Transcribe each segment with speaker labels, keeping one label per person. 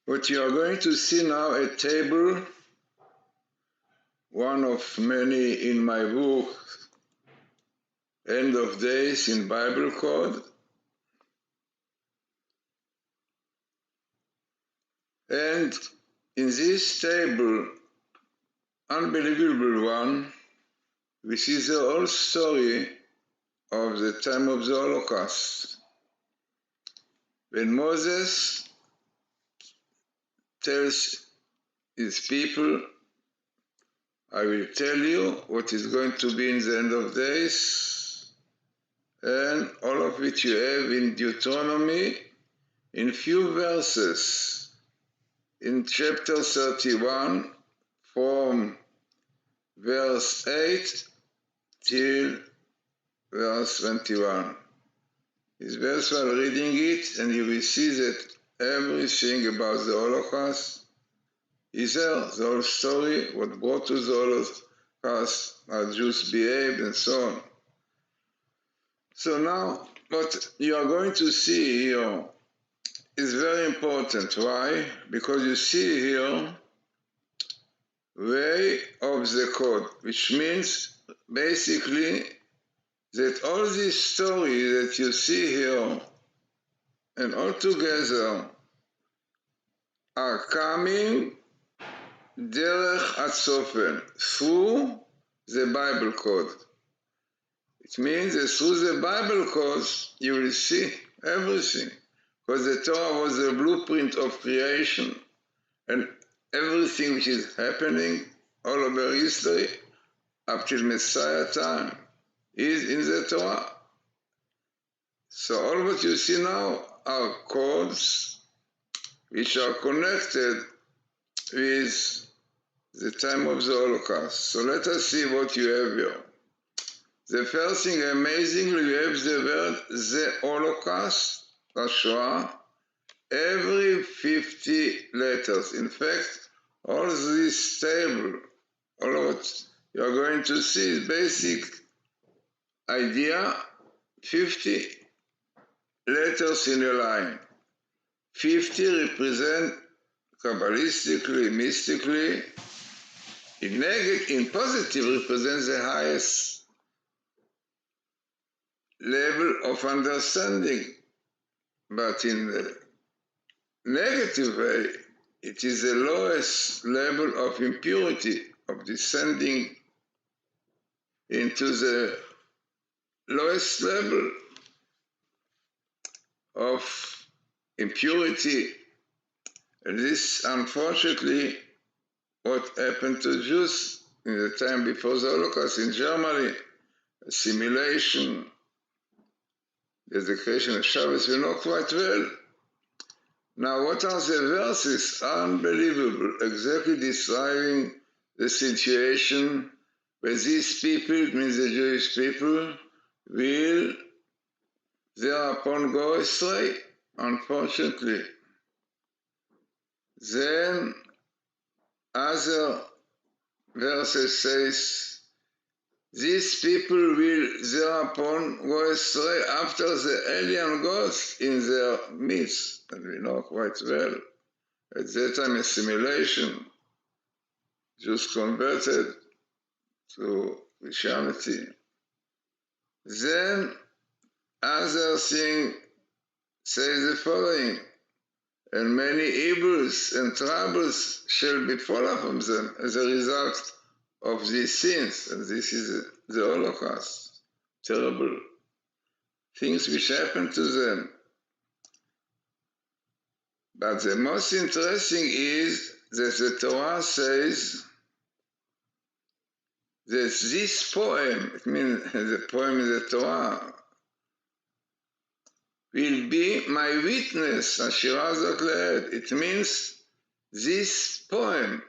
Speaker 1: What you are going to see now, a table, one of many in my book, End of Days in Bible Code. And in this table, unbelievable one, we see the whole story of the time of the Holocaust. When Moses tells his people, I will tell you what is going to be in the end of days, and all of which you have in Deuteronomy in few verses. In chapter 31, from verse 8 till verse 21. This verse, while reading it, and you will see that everything about the Holocaust is there, the whole story, what brought to the Holocaust, how Jews behaved, and so on. So now, what you are going to see here is very important. Why? Because you see here way of the code, which means basically that all this story that you see here and all together are coming derech atzofen, through the Bible code. It means that through the Bible code you will see everything, because the Torah was the blueprint of creation, and everything which is happening all over history up till Messiah time is in the Torah. So all what you see now are codes which are connected with the time of the Holocaust. So let us see what you have here. The first thing, amazingly, you have the word the Holocaust, the Shoah, every 50 letters. In fact, all this table, all what you are going to see is basic idea, 50 letters in a line. 50 represent Kabbalistically, mystically, in positive represents the highest level of understanding, but in the negative way, it is the lowest level of impurity, of descending into the lowest level of impurity. And this, unfortunately, what happened to Jews in the time before the Holocaust in Germany, assimilation, desecration of Shabbos, we know quite well. Now, what are the verses? Unbelievable, exactly describing the situation where these people, it means the Jewish people, will thereupon go astray, unfortunately. Then other verses says, these people will thereupon go astray after the alien goes in their midst. And we know quite well, at that time assimilation, Jews converted to Christianity. Then other thing says the following, and many evils and troubles shall befall upon them as a result of these sins. And this is the Holocaust. Terrible things which happen to them. But the most interesting is that the Torah says that this poem, it means the poem in the Torah, will be my witness, Ashira Zot Le'ed. It means this poem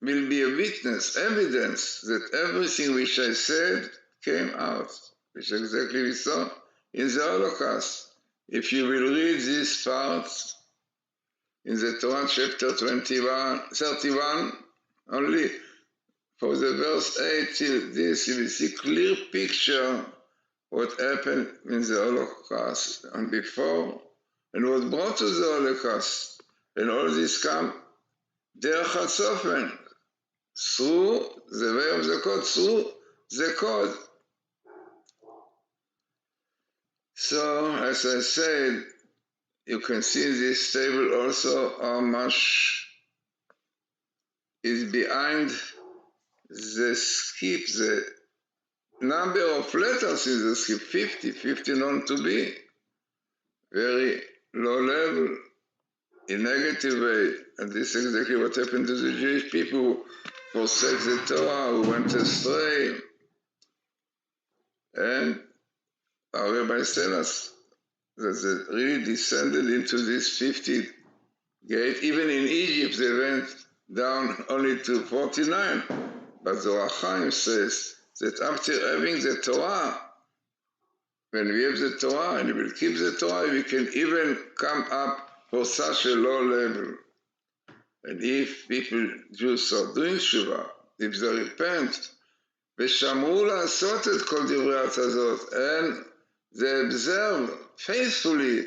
Speaker 1: will be a witness, evidence that everything which I said came out, which exactly we saw in the Holocaust. If you will read this part in the Torah chapter 31, only for the verse 8 till this, you will see clear picture what happened in the Holocaust and before, and what brought to the Holocaust. And all this come derech hatzofen, through the way of the code, through the code. So, as I said, you can see in this table also how much is behind the skip, the number of letters in the skip, 50 known to be very low level, in negative way. And this is exactly what happened to the Jewish people who forsake the Torah, who went astray. And our rabbis tell us that they really descended into this 50 gate. Even in Egypt, they went down only to 49. But the Rachaim says that after having the Torah, when we have the Torah and we will keep the Torah, we can even come up for such a low level. And if people, Jews, are doing Shuvah, if they repent, ושמרו לעשות את כל דברי הזאת, and they observe faithfully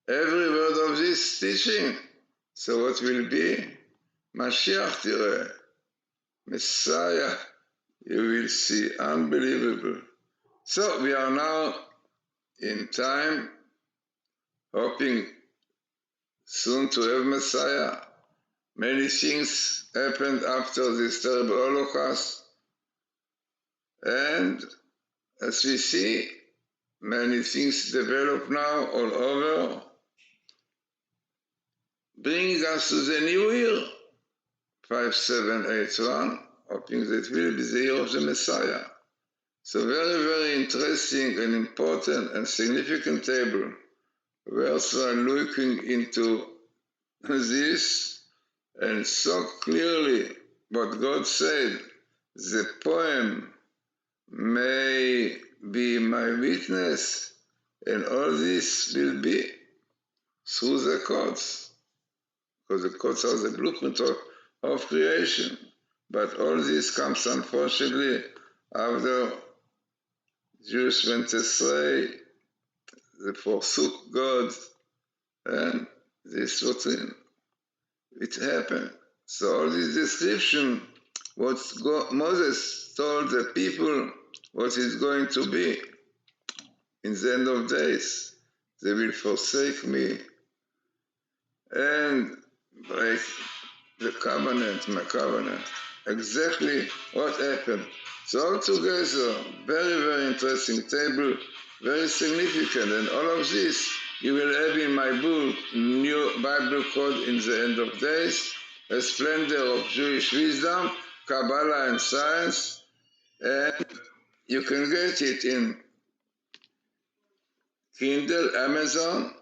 Speaker 1: every word of this teaching, so what will be? Mashiach תראה, Messiah, you will see, unbelievable. So we are now in time, hoping soon to have Messiah. Many things happened after this terrible Holocaust. And as we see, many things develop now all over, bringing us to the new year, 5781, hoping that will be the year of the Messiah. So very, very interesting and important and significant table. We also are looking into this and so clearly what God said, the poem may be my witness, and all this will be through the codes, because the codes are the blueprint of creation. But all this comes unfortunately after Jews went astray, they forsook God, and this was it happened. So all this description, what Moses told the people, what is going to be in the end of days. They will forsake me and break the covenant, my covenant. Exactly what happened. So altogether, very, very interesting table, very significant. And all of this you will have in my book, New Bible Code in the End of Days, A Splendor of Jewish Wisdom, Kabbalah and Science, and you can get it in Kindle, Amazon,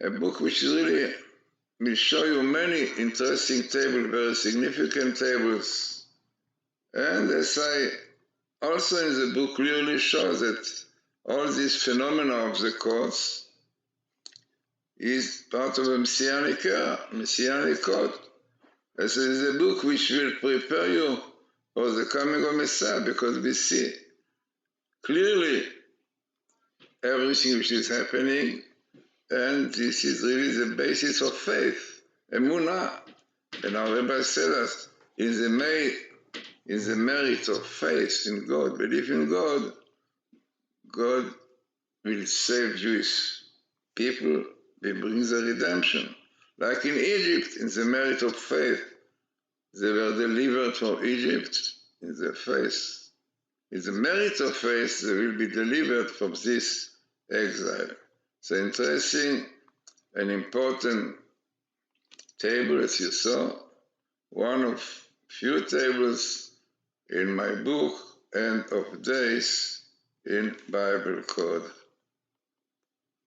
Speaker 1: a book which really will show you many interesting tables, very significant tables. And as I also in the book clearly show that all this phenomena of the courts is part of a messianic code. This is a book which will prepare you for the coming of Messiah, because we see clearly everything which is happening, and this is really the basis of faith, emunah. And our Rabbi said us, in the merit of faith in God, belief in God, God will save Jewish people, will bring the redemption. Like in Egypt, in the merit of faith, they were delivered from Egypt in the faith. In the merit of faith, they will be delivered from this exile. So interesting and important table, as you saw, one of few tables in my book, End of Days, in Bible Code.